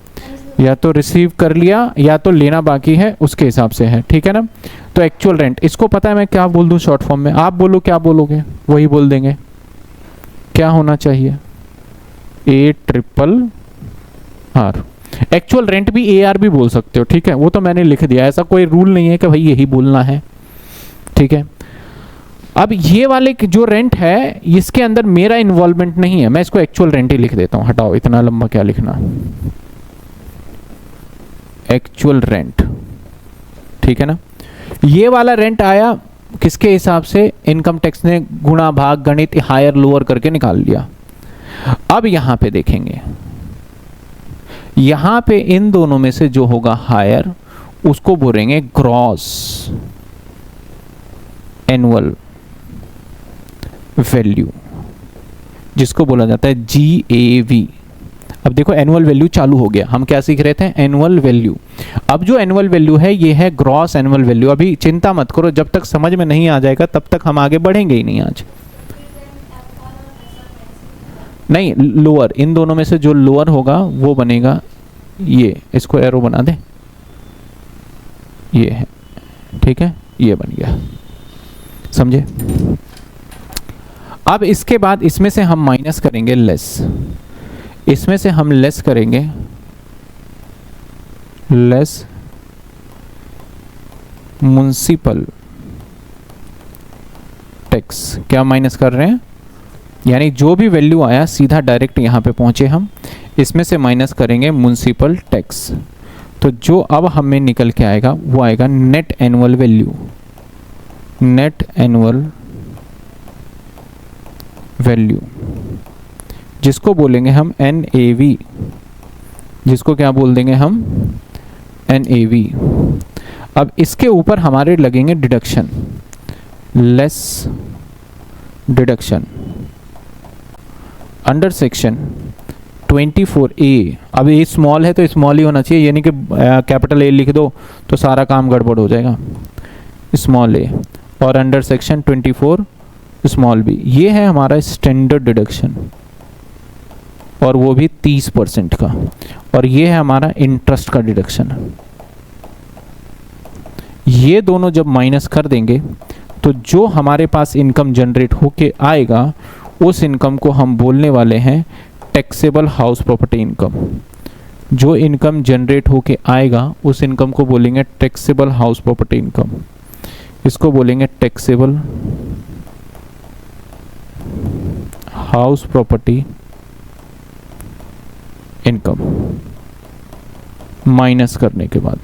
या तो रिसीव कर लिया या तो लेना बाकी है, उसके हिसाब से है, ठीक है ना। तो एक्चुअल रेंट, इसको पता है मैं क्या बोल दूं शॉर्ट फॉर्म में, आप बोलो क्या बोलोगे, वही बोल देंगे। क्या होना चाहिए, ARRR। एक्चुअल रेंट भी AR भी बोल सकते हो, ठीक है, वो तो मैंने लिख दिया, ऐसा कोई रूल नहीं है कि भाई यही बोलना है, ठीक है। अब ये वाले जो रेंट है इसके अंदर मेरा इन्वॉल्वमेंट नहीं है, मैं इसको एक्चुअल रेंट ही लिख देता हूं, हटाओ इतना लंबा क्या लिखना, एक्चुअल रेंट, ठीक है ना। ये वाला रेंट आया किसके हिसाब से, इनकम टैक्स ने गुणा भाग गणित हायर लोअर करके निकाल लिया। अब यहां पे देखेंगे, यहां पे इन दोनों में से जो होगा हायर उसको बोलेंगे ग्रॉस एनुअल वैल्यू, जिसको बोला जाता है GAV। अब देखो एनुअल वैल्यू चालू हो गया, हम क्या सीख रहे थे, एनुअल वैल्यू। अब जो एनुअल वैल्यू है ये है ग्रॉस एनुअल वैल्यू। अभी चिंता मत करो, जब तक समझ में नहीं आ जाएगा तब तक हम आगे बढ़ेंगे ही नहीं आज। नहीं, लोअर, इन दोनों में से जो लोअर होगा वो बनेगा ये, इसको एरो बना दे, ये है, ठीक है, ये बन गया, समझे। अब इसके बाद इसमें से हम माइनस करेंगे लेस, इसमें से हम लेस करेंगे लेस म्युनिसिपल टैक्स। क्या माइनस कर रहे हैं, यानी जो भी वैल्यू आया सीधा डायरेक्ट यहां पे पहुंचे हम, इसमें से माइनस करेंगे म्युनिसिपल टैक्स। तो जो अब हमें निकल के आएगा वो आएगा net annual value, net annual value, जिसको बोलेंगे हम NAV, जिसको क्या बोल देंगे हम, NAV। अब इसके ऊपर हमारे लगेंगे deduction, less deduction under section 24A। अब ये स्मॉल है तो स्मॉल ही होना चाहिए, यानी कि कैपिटल A लिख दो तो सारा काम गड़बड़ हो जाएगा, स्मॉल A, और अंडर सेक्शन 24 स्मॉल b। ये है हमारा स्टैंडर्ड डिडक्शन, और वो भी 30% का, और ये है हमारा इंटरेस्ट का डिडक्शन। ये दोनों जब माइनस कर देंगे तो जो हमारे पास इनकम जनरेट होके आएगा उस इनकम को हम बोलने वाले हैं टैक्सेबल हाउस प्रॉपर्टी इनकम। जो इनकम जनरेट होके आएगा उस इनकम को बोलेंगे टैक्सेबल हाउस प्रॉपर्टी इनकम, इसको बोलेंगे taxable house property income, minus करने के बाद।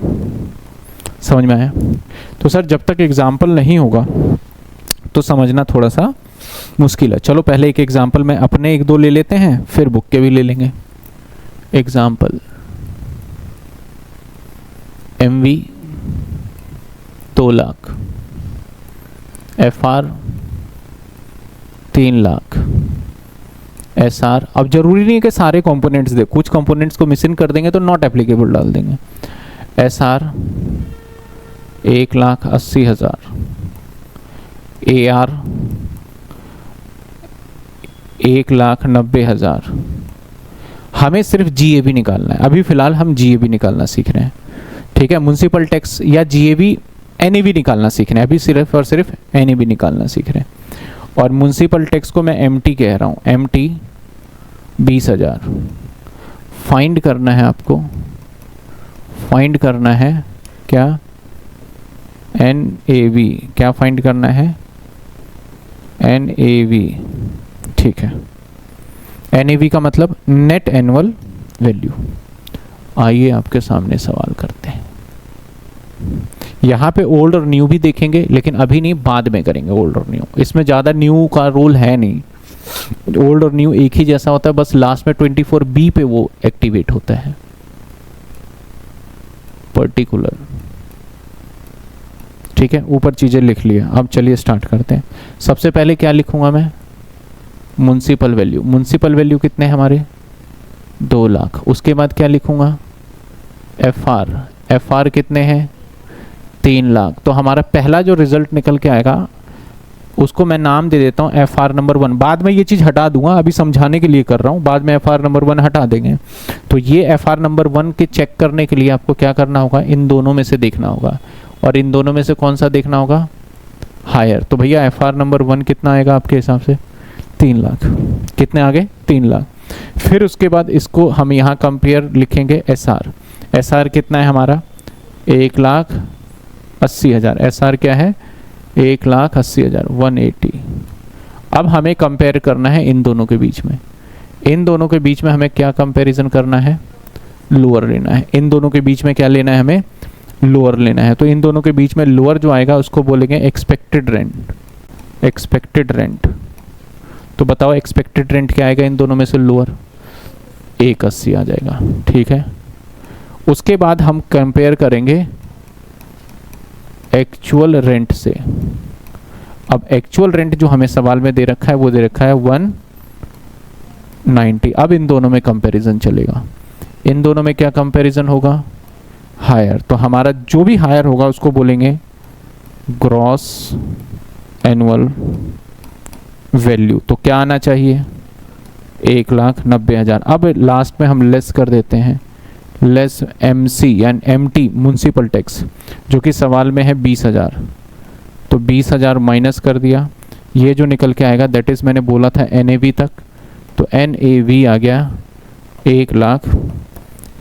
समझ में आया। तो सर जब तक एग्जाम्पल नहीं होगा तो समझना थोड़ा सा मुश्किल है। चलो पहले एक एग्जाम्पल में अपने एक दो ले लेते हैं, फिर बुक के भी ले लेंगे। Example MV 2 lakh, FR 3 lakh, SR। अब जरूरी नहीं है कि सारे कंपोनेंट्स दे, कुछ कंपोनेंट्स को मिसिंग कर देंगे तो नॉट एप्लीकेबल डाल देंगे। SR 1,80,000, AR 1,90,000। हमें सिर्फ GAB निकालना है, अभी फिलहाल हम GAB निकालना सीख रहे हैं, ठीक है। म्युनिसिपल टैक्स या GAB NAV निकालना सीख रहे हैं, अभी सिर्फ और सिर्फ NAV निकालना सीख रहे हैं। और म्युनिसिपल टैक्स को मैं MT कह रहा हूँ, MT 20,000। फाइंड करना है आपको, फाइंड करना है क्या, NAV। क्या फाइंड करना है, NAV, ठीक है। NAV का मतलब नेट एनुअल वैल्यू। आइए आपके सामने सवाल करते हैं। यहाँ पे ओल्ड और न्यू भी देखेंगे, लेकिन अभी नहीं, बाद में करेंगे ओल्ड और न्यू। इसमें ज़्यादा न्यू का रोल है नहीं, ओल्ड और न्यू एक ही जैसा होता है, बस लास्ट में 24B पे वो एक्टिवेट होता है, पर्टिकुलर। ठीक है, ऊपर चीज़ें लिख लिया। अब चलिए स्टार्ट करते हैं। सबसे पहले क्या लिखूंगा मैं, म्युनिसिपल वैल्यू। म्युनिसिपल वैल्यू कितने हैं हमारे, 2 लाख। उसके बाद क्या लिखूंगा, एफआर। एफआर कितने हैं, 3 लाख। तो हमारा पहला जो रिजल्ट निकल के आएगा उसको मैं नाम दे देता हूँ एफआर नंबर 1। बाद में ये चीज़ हटा दूंगा, अभी समझाने के लिए कर रहा हूँ, बाद में एफआर नंबर 1 हटा देंगे। तो ये एफआर नंबर 1 के चेक करने के लिए आपको क्या करना होगा, इन दोनों में से देखना होगा, और इन दोनों में से कौन सा देखना होगा, हायर। तो भैया एफआर नंबर 1 कितना आएगा आपके हिसाब से, 3 लाख। कितने आ गए, 3 लाख। फिर उसके बाद इसको हम यहाँ कंपेयर लिखेंगे एसआर। एसआर कितना है हमारा, 1,80,000। एसआर क्या है, 1,80,000, 180। अब हमें कंपेयर करना है इन दोनों के बीच में। इन दोनों के बीच में हमें क्या कंपैरिजन करना है, लोअर लेना है। इन दोनों के बीच में क्या लेना है, हमें लोअर लेना है। तो इन दोनों के बीच में लोअर जो आएगा उसको बोलेंगे एक्सपेक्टेड रेंट। एक्सपेक्टेड रेंट, तो बताओ एक्सपेक्टेड रेंट क्या आएगा इन दोनों में से, लोअर, 180 आ जाएगा। ठीक है, उसके बाद हम कंपेयर करेंगे एक्चुअल रेंट से। अब एक्चुअल रेंट जो हमें सवाल में दे रखा है वो दे रखा है 190। अब इन दोनों में कंपैरिजन चलेगा। इन दोनों में क्या कंपैरिजन होगा, हायर। तो हमारा जो भी हायर होगा उसको बोलेंगे ग्रॉस एनुअल वैल्यू। तो क्या आना चाहिए, 1,90,000। अब लास्ट में हम लेस कर देते हैं, लेस MC यानी MT म्युनिसिपल टैक्स, जो कि सवाल में है 20,000। तो 20,000 माइनस कर दिया, ये जो निकल के आएगा दैट इज़ मैंने बोला था NAV तक, तो NAV आ गया 1 लाख।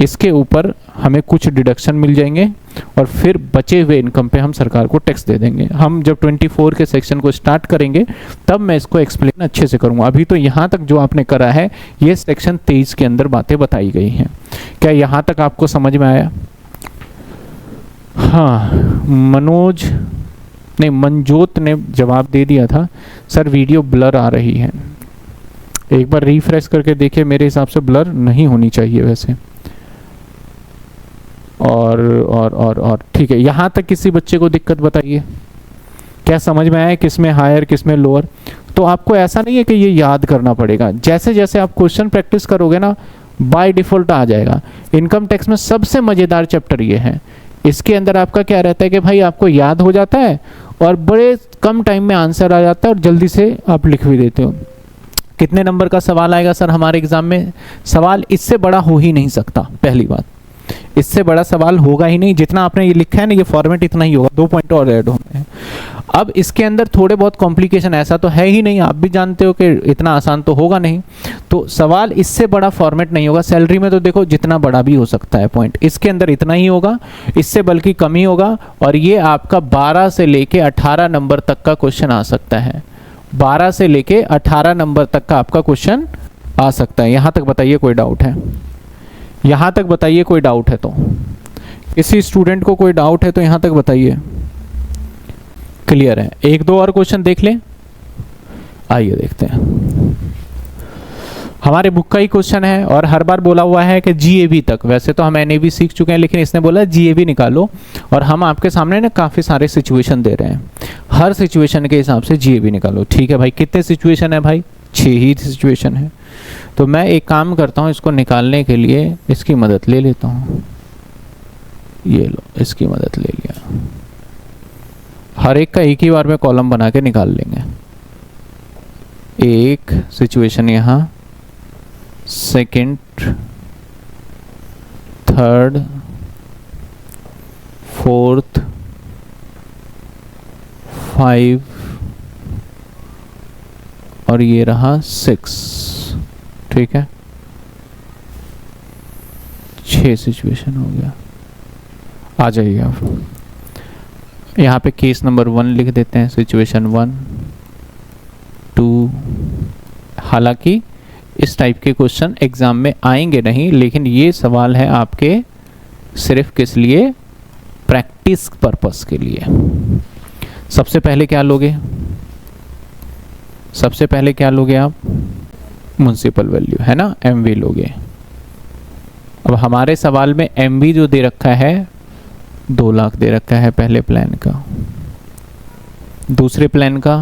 इसके ऊपर हमें कुछ डिडक्शन मिल जाएंगे और फिर बचे हुए इनकम पे हम सरकार को टैक्स दे देंगे। हम जब 24 के सेक्शन को स्टार्ट करेंगे तब मैं इसको एक्सप्लेन अच्छे से करूँगा। अभी तो यहाँ तक जो आपने करा है ये सेक्शन 23 के अंदर बातें बताई गई हैं। क्या यहाँ तक आपको समझ में आया? हाँ, मनजोत ने जवाब दे दिया था, सर वीडियो ब्लर आ रही है। एक बार रिफ्रेश करके देखिए, मेरे हिसाब से ब्लर नहीं होनी चाहिए वैसे। और ठीक है, यहाँ तक किसी बच्चे को दिक्कत बताइए, क्या समझ में आया किस में हायर किस में लोअर? तो आपको ऐसा नहीं है कि ये याद करना पड़ेगा, जैसे जैसे आप क्वेश्चन प्रैक्टिस करोगे ना बाय डिफ़ॉल्ट आ जाएगा। इनकम टैक्स में सबसे मज़ेदार चैप्टर ये है। इसके अंदर आपका क्या रहता है कि भाई आपको याद हो जाता है और बड़े कम टाइम में आंसर आ जाता है और जल्दी से आप लिख भी देते हो। कितने नंबर का सवाल आएगा सर हमारे एग्जाम में? सवाल इससे बड़ा हो ही नहीं सकता, पहली बात, इससे बड़ा सवाल होगा ही नहीं। जितना आपने ये लिखा है ना, ये फॉर्मेट इतना ही होगा, 2 पॉइंट और ऐड होंगे। अब इसके अंदर थोड़े बहुत कॉम्प्लिकेशन ऐसा तो है ही नहीं, आप भी जानते हो कि इतना आसान तो होगा नहीं। तो सवाल इससे बड़ा फॉर्मेट नहीं होगा। सैलरी में तो देखो जितना बड़ा भी हो सकता है पॉइंट, इसके अंदर इतना ही होगा, इससे बल्कि कम ही होगा। और ये आपका 12 से लेके 18 नंबर तक का क्वेश्चन आ सकता है। 12 से लेके 18 नंबर तक का आपका क्वेश्चन आ सकता है। यहाँ तक बताइए कोई डाउट है? यहाँ तक बताइए कोई डाउट है तो? किसी स्टूडेंट को कोई डाउट है तो यहाँ तक बताइए। क्लियर है? 1-2 और क्वेश्चन देख लें, आइए देखते हैं। हमारे बुक का ही क्वेश्चन है और हर बार बोला हुआ है कि GAV तक। वैसे तो हम NAV सीख चुके हैं, लेकिन इसने बोला GAV निकालो, और हम आपके सामने ना काफ़ी सारे सिचुएशन दे रहे हैं, हर सिचुएशन के हिसाब से GAV निकालो। ठीक है भाई, कितने सिचुएशन है भाई? 6 ही सिचुएशन है। तो मैं एक काम करता हूँ, इसको निकालने के लिए इसकी मदद ले लेता हूँ। ये लो, इसकी मदद ले लिया। हर एक का एक ही बार में कॉलम बना के निकाल लेंगे। एक सिचुएशन यहाँ, सेकंड, थर्ड, फोर्थ, 5 और ये रहा 6। ठीक है, 6 सिचुएशन हो गया। आ जाइए आप, यहाँ पे केस नंबर 1 लिख देते हैं, सिचुएशन 1, 2। हालांकि इस टाइप के क्वेश्चन एग्जाम में आएंगे नहीं, लेकिन ये सवाल है आपके सिर्फ किस लिए? प्रैक्टिस पर्पस के लिए। सबसे पहले क्या लोगे? सबसे पहले क्या लोगे आप, म्युनिसिपल वैल्यू है ना, एमवी लोगे। अब हमारे सवाल में एमवी जो दे रखा है 2 लाख दे रखा है पहले प्लान का, दूसरे प्लान का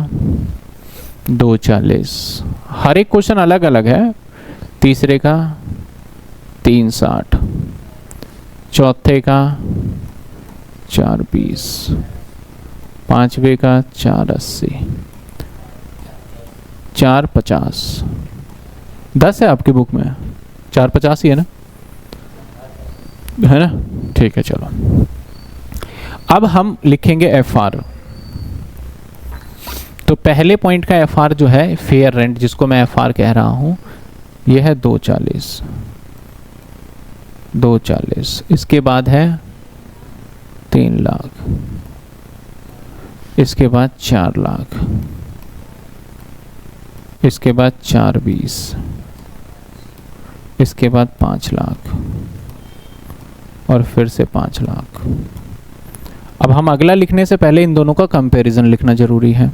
240, हर एक क्वेश्चन अलग अलग है। तीसरे का 360, चौथे का 420, पांचवे का 480, 450, 10 है आपकी बुक में, 450 ही है ना, है ना, ठीक है चलो। अब हम लिखेंगे एफ आर। तो पहले पॉइंट का एफ आर जो है फेयर रेंट, जिसको मैं एफ आर कह रहा हूं, यह है 240, 240। इसके बाद है 3 लाख, इसके बाद 4 लाख, इसके बाद 420, इसके बाद 5 लाख और फिर से 5 लाख। अब हम अगला लिखने से पहले इन दोनों का कंपैरिजन लिखना जरूरी है।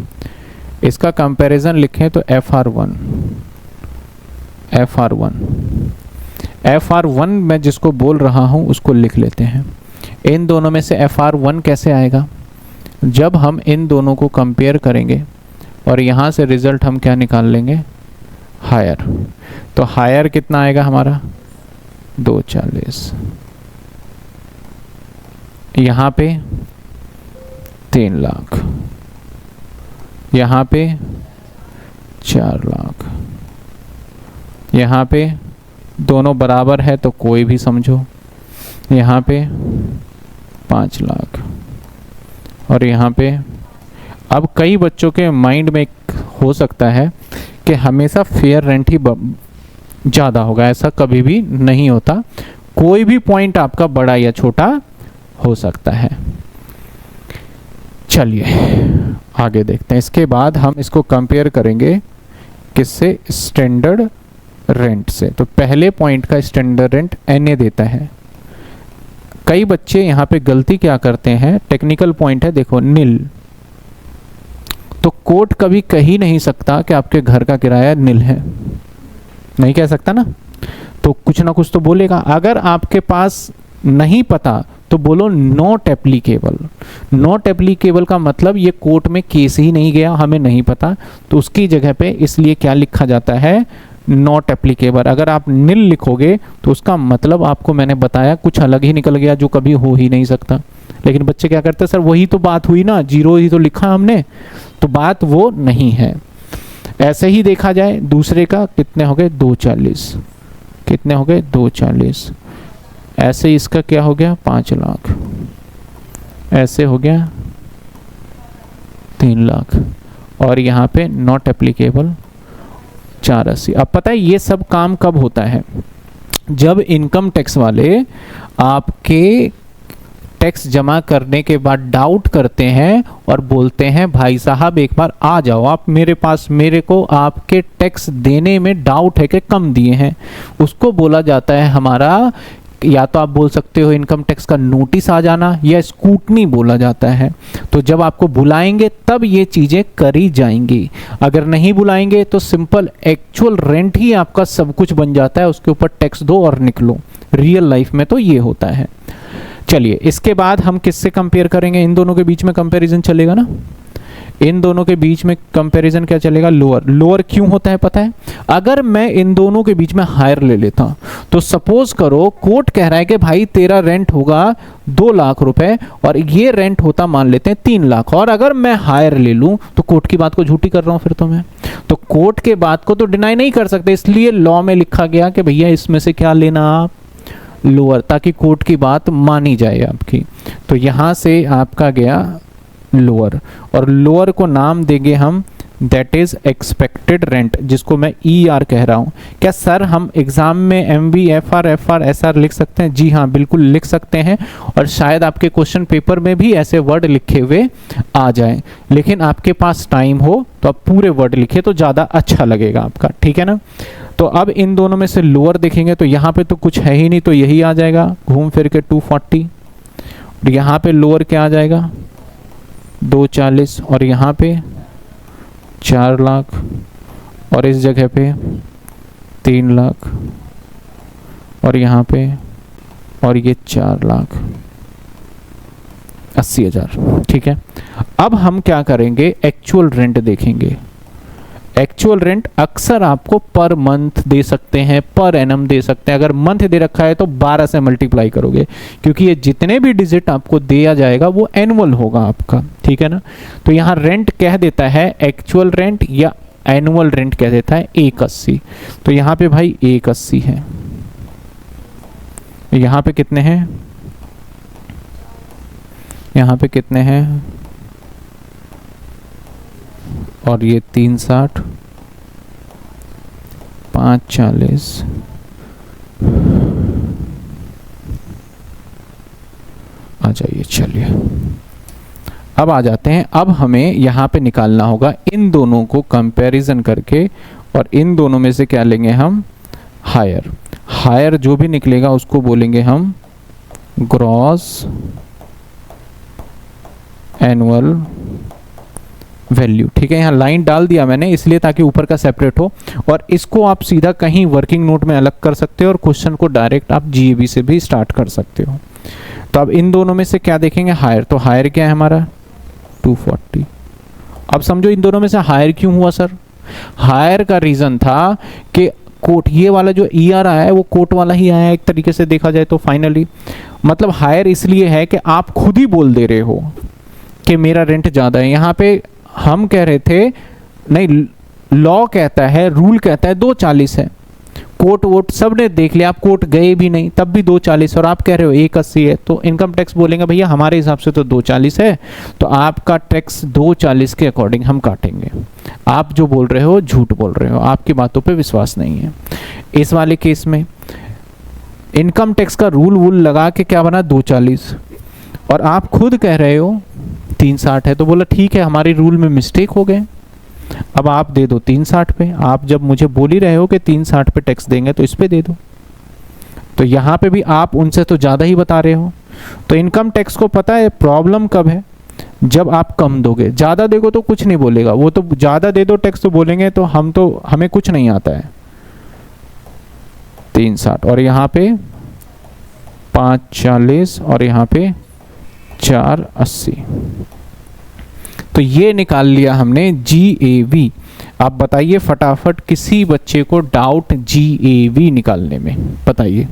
इसका कंपैरिजन लिखें तो FR1, FR1 मैं जिसको बोल रहा हूं उसको लिख लेते हैं। इन दोनों में से FR1 कैसे आएगा, जब हम इन दोनों को कंपेयर करेंगे और यहां से रिजल्ट हम क्या निकाल लेंगे, हायर। तो हायर कितना आएगा हमारा 240, यहां पे 3 लाख, यहाँ पे 4 लाख, यहाँ पे दोनों बराबर है तो कोई भी समझो, यहाँ पे 5 लाख और यहाँ पे। अब कई बच्चों के माइंड में हो सकता है कि हमेशा फेयर रेंट ही ज़्यादा होगा, ऐसा कभी भी नहीं होता, कोई भी पॉइंट आपका बड़ा या छोटा हो सकता है। चलिए आगे देखते हैं। इसके बाद हम इसको कंपेयर करेंगे किससे, स्टैंडर्ड रेंट से। तो पहले पॉइंट का स्टैंडर्ड रेंट NA देता है। कई बच्चे यहाँ पे गलती क्या करते हैं, टेक्निकल पॉइंट है देखो, नील। तो कोर्ट कभी कह ही नहीं सकता कि आपके घर का किराया नील है, नहीं कह सकता ना, तो कुछ ना कुछ तो बोलेगा। अगर आपके पास नहीं पता तो बोलो नॉट एप्लीकेबल। नॉट एप्लीकेबल का मतलब ये कोर्ट में केस ही नहीं गया, हमें नहीं पता, तो उसकी जगह पे इसलिए क्या लिखा जाता है, नॉट एप्लीकेबल। अगर आप नील लिखोगे तो उसका मतलब आपको मैंने बताया कुछ अलग ही निकल गया जो कभी हो ही नहीं सकता। लेकिन बच्चे क्या करते हैं, सर वही तो बात हुई ना, 0 ही तो लिखा हमने, तो बात वो नहीं है। ऐसे ही देखा जाए दूसरे का कितने हो गए 240, कितने हो गए 240, ऐसे इसका क्या हो गया 5 लाख, ऐसे हो गया 3 लाख और यहाँ पे नॉट एप्लीकेबल 480। अब पता है ये सब काम कब होता है, जब इनकम टैक्स वाले आपके टैक्स जमा करने के बाद डाउट करते हैं और बोलते हैं भाई साहब एक बार आ जाओ आप मेरे पास, मेरे को आपके टैक्स देने में डाउट है कि कम दिए हैं। उसको बोला जाता है हमारा, या तो आप बोल सकते हो इनकम टैक्स का नोटिस आ जाना, या स्कूटनी बोला जाता है। तो जब आपको बुलाएंगे तब ये चीज़ें करी जाएंगी, अगर नहीं बुलाएंगे तो सिंपल एक्चुअल रेंट ही आपका सब कुछ बन जाता है, उसके ऊपर टैक्स दो और निकलो। रियल लाइफ में तो ये होता है। चलिए इसके बाद हम किससे कंपेयर करेंगे, इन दोनों के बीच में कंपैरिजन चलेगा ना, इन दोनों के बीच में कंपैरिजन क्या चलेगा, लोअर। लोअर क्यों होता है पता है, अगर मैं इन दोनों के बीच में हायर ले लेता तो सपोज करो कोर्ट कह रहा है कि भाई तेरा रेंट होगा 2 लाख रुपए और ये रेंट होता मान लेते हैं 3 लाख, और अगर मैं हायर ले लूं तो कोर्ट की बात को झूठी कर रहा हूं फिर तो मैं, तो कोर्ट के बात को तो डिनाई नहीं कर सकते, इसलिए लॉ में लिखा गया कि भैया इसमें से क्या लेना आप, लोअर, ताकि कोर्ट की बात मानी जाए आपकी। तो यहां से आपका गया लोअर, और लोअर को नाम देंगे हम दैट इज एक्सपेक्टेड रेंट, जिसको मैं ER कह रहा हूं। क्या सर हम एग्जाम में MV FR FR SR लिख सकते हैं? जी हाँ बिल्कुल लिख सकते हैं, और शायद आपके क्वेश्चन पेपर में भी ऐसे वर्ड लिखे हुए आ जाएं, लेकिन आपके पास टाइम हो तो आप पूरे वर्ड लिखे तो ज़्यादा अच्छा लगेगा आपका, ठीक है ना। तो अब इन दोनों में से लोअर देखेंगे तो यहाँ पे तो कुछ है ही नहीं, तो यही आ जाएगा घूम फिर के 240, और यहाँ पे लोअर क्या आ जाएगा 240, और यहाँ पे 4 लाख और इस जगह पे 3 लाख और यहाँ पे और ये 4,80,000। ठीक है, अब हम क्या करेंगे, एक्चुअल रेंट देखेंगे। एक्चुअल रेंट अक्सर आपको पर मंथ दे सकते हैं, पर एनम दे सकते हैं। अगर मंथ दे रखा है तो 12 से मल्टीप्लाई करोगे, क्योंकि ये जितने भी डिजिट आपको दिया जाएगा वो एनुअल होगा आपका। ठीक है ना, तो यहाँ रेंट कह देता है एक्चुअल रेंट या एनुअल रेंट कह देता है 180। तो यहाँ पे भाई 180 है, यहाँ पे कितने हैं, यहाँ पे कितने हैं, और ये 360, 540, आ जाइए। चलिए अब आ जाते हैं। अब हमें यहाँ पे निकालना होगा इन दोनों को कंपैरिजन करके, और इन दोनों में से क्या लेंगे हम, हायर। हायर जो भी निकलेगा उसको बोलेंगे हम ग्रॉस एनुअल वैल्यू। ठीक है, यहाँ लाइन डाल दिया मैंने इसलिए ताकि ऊपर का सेपरेट हो, और इसको आप सीधा कहीं वर्किंग नोट में अलग कर सकते हो और क्वेश्चन को डायरेक्ट आप जीएबी से भी स्टार्ट कर सकते हो। तो अब इन दोनों में से क्या देखेंगे, हायर। तो हायर क्या है हमारा 240। अब समझो इन दोनों में से हायर क्यों हुआ सर। हायर का रीजन था कि कोट, ये वाला जो ईआर आया है वो कोट वाला ही आया है एक तरीके से देखा जाए तो। फाइनली मतलब हायर इसलिए है कि आप खुद ही बोल दे रहे हो कि मेरा रेंट ज़्यादा है। यहाँ पे हम कह रहे थे नहीं, लॉ कहता है, रूल कहता है 240 है। कोर्ट वोट सब ने देख लिया, आप कोर्ट गए भी नहीं तब भी 240, और आप कह रहे हो 180 है। तो इनकम टैक्स बोलेंगे भैया हमारे हिसाब से तो 240 है, तो आपका टैक्स 240 के अकॉर्डिंग हम काटेंगे। आप जो बोल रहे हो झूठ बोल रहे हो, आपकी बातों पे विश्वास नहीं है। इस वाले केस में इनकम टैक्स का रूल वूल लगा के क्या बना 240, और आप खुद कह रहे हो 360 है। तो बोला ठीक है, हमारे रूल में मिस्टेक हो गए, अब आप दे दो 360 पे। आप जब मुझे बोल ही रहे हो कि 360 पे टैक्स देंगे तो इस पे दे दो। तो यहाँ पे भी आप उनसे तो ज़्यादा ही बता रहे हो। तो इनकम टैक्स को पता है प्रॉब्लम कब है, जब आप कम दोगे। ज़्यादा देखो तो कुछ नहीं बोलेगा, वो तो ज़्यादा दे दो टैक्स तो बोलेंगे, तो हमें कुछ नहीं आता है। 360 और यहाँ पे 540 और यहाँ पे 480। तो ये निकाल लिया हमने GAV। आप बताइए फटाफट, किसी बच्चे को डाउट GAV निकालने में, बताइए।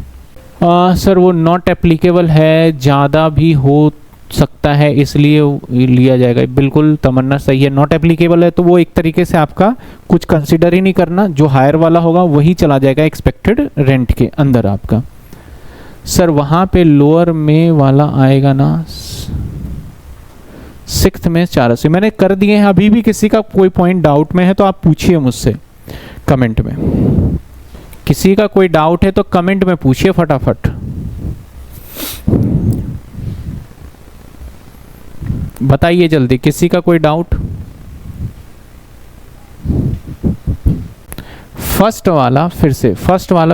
सर वो नॉट एप्लीकेबल है, ज़्यादा भी हो सकता है इसलिए लिया जाएगा। बिल्कुल तमन्ना सही है, नॉट एप्लीकेबल है तो वो एक तरीके से आपका कुछ कंसिडर ही नहीं करना, जो हायर वाला होगा वही चला जाएगा एक्सपेक्टेड रेंट के अंदर आपका। सर वहाँ पे लोअर में वाला आएगा ना, 6th में 480 मैंने कर दिए हैं। अभी भी किसी का कोई पॉइंट डाउट में है तो आप पूछिए मुझसे कमेंट में। किसी का कोई डाउट है तो कमेंट में पूछिए फटाफट। बताइए जल्दी, किसी का कोई डाउट। फर्स्ट वाला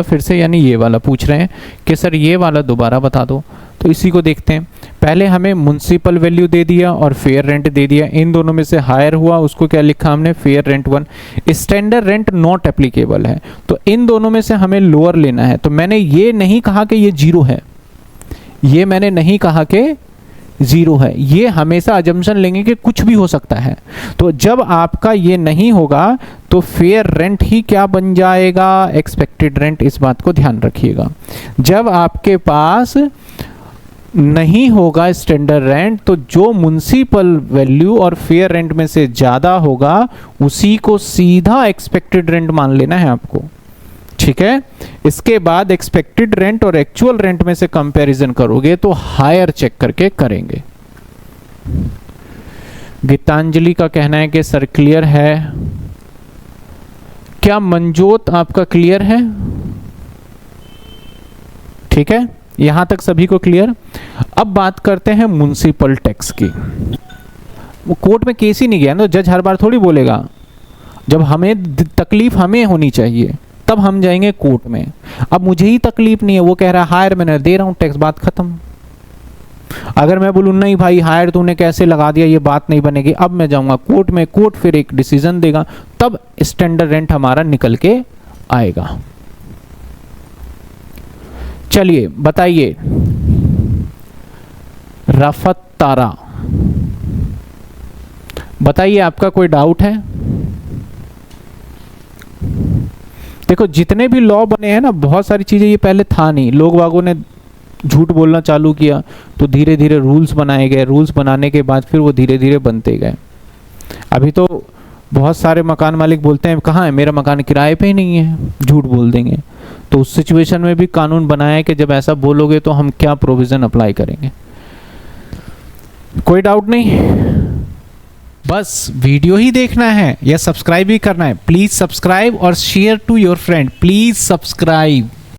फिर से यानी ये वाला पूछ रहे हैं कि सर ये वाला दोबारा बता दो। तो इसी को देखते हैं। पहले हमें म्युनिसिपल वैल्यू दे दिया और फेयर रेंट दे दिया। इन दोनों में से हायर हुआ, उसको क्या लिखा हमने, fair rent 1। Standard rent not applicable है, तो इन दोनों में से हमें लोअर लेना है। तो मैंने ये नहीं कहा कि ये 0 है, ये मैंने नहीं कहा कि 0 है, ये हमेशा अजम्पशन लेंगे कि कुछ भी हो सकता है। तो जब आपका ये नहीं होगा तो फेयर रेंट ही क्या बन जाएगा, एक्सपेक्टेड रेंट। इस बात को ध्यान रखिएगा। जब आपके पास नहीं होगा स्टैंडर्ड रेंट, तो जो म्युनिसिपल वैल्यू और फेयर रेंट में से ज़्यादा होगा उसी को सीधा एक्सपेक्टेड रेंट मान लेना है आपको। ठीक है, इसके बाद एक्सपेक्टेड रेंट और एक्चुअल रेंट में से कंपैरिजन करोगे तो हायर चेक करके करेंगे। गीतांजलि का कहना है कि सर क्लियर है। क्या मंजोत आपका क्लियर है? ठीक है, यहां तक सभी को क्लियर। अब बात करते हैं म्युनिसिपल टैक्स की। वो कोर्ट में केस ही नहीं गया ना, जज हर बार थोड़ी बोलेगा। जब हमें तकलीफ हमें होनी चाहिए तब हम जाएंगे कोर्ट में। अब मुझे ही तकलीफ नहीं है, वो कह रहा है हायर, मैंने दे रहा हूं टैक्स, बात खत्म। अगर मैं बोलूँ नहीं भाई हायर तूने कैसे लगा दिया, ये बात नहीं बनेगी, अब मैं जाऊंगा कोर्ट में, कोर्ट फिर एक डिसीजन देगा, तब स्टैंडर्ड रेंट हमारा निकल के आएगा। चलिए बताइए, रफत तारा, बताइए आपका कोई डाउट है? देखो जितने भी लॉ बने हैं ना, बहुत सारी चीजें ये पहले था नहीं, लोग बागों ने झूठ बोलना चालू किया तो धीरे धीरे रूल्स बनाए गए, रूल्स बनाने के बाद फिर वो धीरे धीरे बनते गए। अभी तो बहुत सारे मकान मालिक बोलते हैं कहाँ है मेरा मकान, किराए पे ही नहीं है, झूठ बोल देंगे। तो उस सिचुएशन में भी कानून बनाया है कि जब ऐसा बोलोगे तो हम क्या प्रोविजन अप्लाई करेंगे। कोई डाउट नहीं, बस वीडियो ही देखना है या सब्सक्राइब भी करना है। प्लीज सब्सक्राइब और share to your friend, please subscribe.